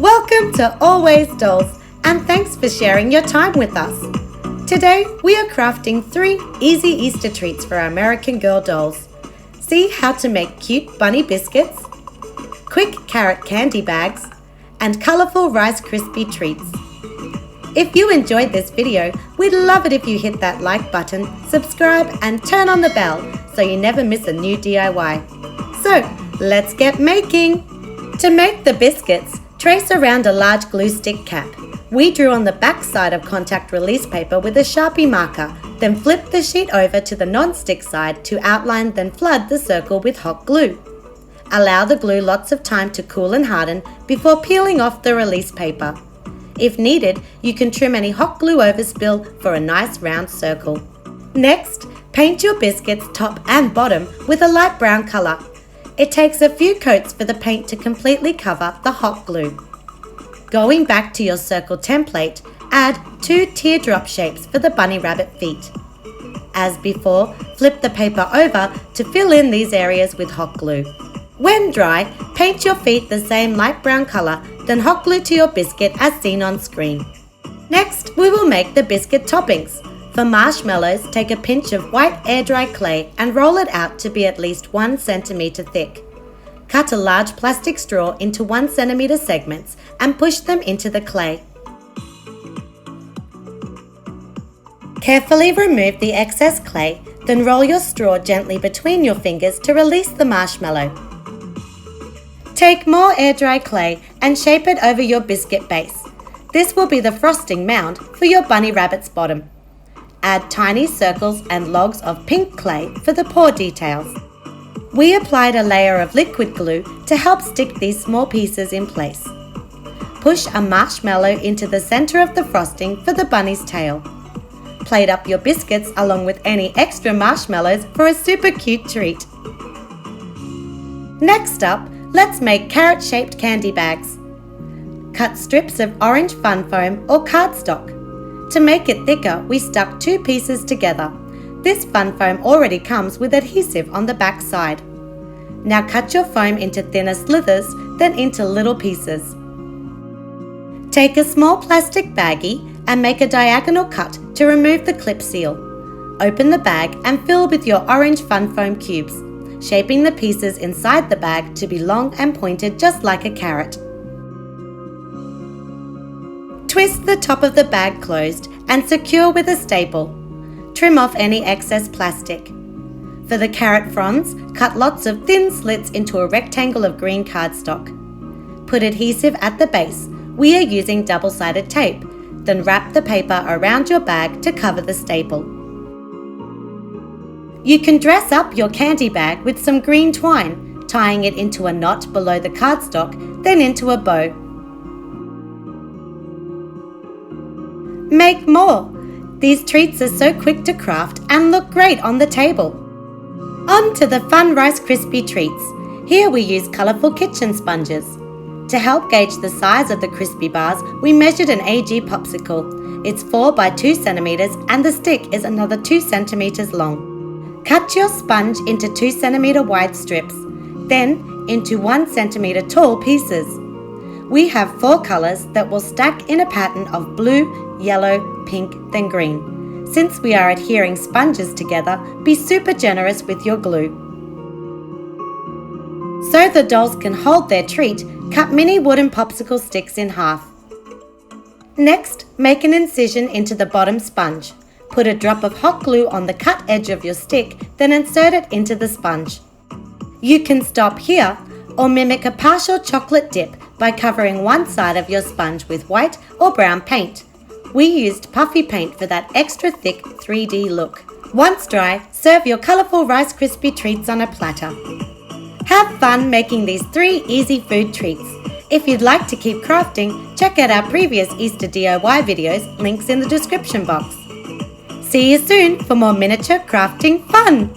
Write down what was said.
Welcome to Always Dolls, and thanks for sharing your time with us. Today we are crafting 3 easy Easter treats for our American Girl dolls. See how to make cute bunny biscuits, quick carrot candy bags, and colourful Rice Krispie treats. If you enjoyed this video, we'd love it if you hit that like button, subscribe and turn on the bell so you never miss a new DIY. So, let's get making! To make the biscuits, trace around a large glue stick cap. We drew on the back side of contact release paper with a Sharpie marker, then flip the sheet over to the non-stick side to outline then flood the circle with hot glue. Allow the glue lots of time to cool and harden before peeling off the release paper. If needed, you can trim any hot glue overspill for a nice round circle. Next, paint your biscuits top and bottom with a light brown colour. It takes a few coats for the paint to completely cover the hot glue. Going back to your circle template, add 2 teardrop shapes for the bunny rabbit feet. As before, flip the paper over to fill in these areas with hot glue. When dry, paint your feet the same light brown colour, then hot glue to your biscuit as seen on screen. Next, we will make the biscuit toppings. For marshmallows, take a pinch of white air-dry clay and roll it out to be at least 1 centimetre thick. Cut a large plastic straw into 1 centimetre segments and push them into the clay. Carefully remove the excess clay, then roll your straw gently between your fingers to release the marshmallow. Take more air-dry clay and shape it over your biscuit base. This will be the frosting mound for your bunny rabbit's bottom. Add tiny circles and logs of pink clay for the paw details. We applied a layer of liquid glue to help stick these small pieces in place. Push a marshmallow into the centre of the frosting for the bunny's tail. Plate up your biscuits along with any extra marshmallows for a super cute treat. Next up, let's make carrot-shaped candy bags. Cut strips of orange fun foam or cardstock. To make it thicker, we stuck 2 pieces together. This fun foam already comes with adhesive on the back side. Now cut your foam into thinner slithers, then into little pieces. Take a small plastic baggie and make a diagonal cut to remove the clip seal. Open the bag and fill with your orange fun foam cubes, shaping the pieces inside the bag to be long and pointed just like a carrot. Twist the top of the bag closed and secure with a staple. Trim off any excess plastic. For the carrot fronds, cut lots of thin slits into a rectangle of green cardstock. Put adhesive at the base. We are using double-sided tape. Then wrap the paper around your bag to cover the staple. You can dress up your candy bag with some green twine, tying it into a knot below the cardstock, then into a bow. Make more! These treats are so quick to craft and look great on the table. On to the fun Rice Krispie treats. Here we use colourful kitchen sponges. To help gauge the size of the crispy bars, we measured an AG popsicle. It's 4 by 2 centimetres and the stick is another 2 centimetres long. Cut your sponge into 2 centimetre wide strips, then into 1 centimetre tall pieces. We have 4 colours that will stack in a pattern of blue, yellow, pink, then green. Since we are adhering sponges together, be super generous with your glue. So the dolls can hold their treat, cut mini wooden popsicle sticks in half. Next, make an incision into the bottom sponge. Put a drop of hot glue on the cut edge of your stick, then insert it into the sponge. You can stop here or mimic a partial chocolate dip by covering one side of your sponge with white or brown paint. We used puffy paint for that extra thick 3D look. Once dry, serve your colourful Rice Krispie treats on a platter. Have fun making these 3 easy food treats. If you'd like to keep crafting, check out our previous Easter DIY videos, links in the description box. See you soon for more miniature crafting fun!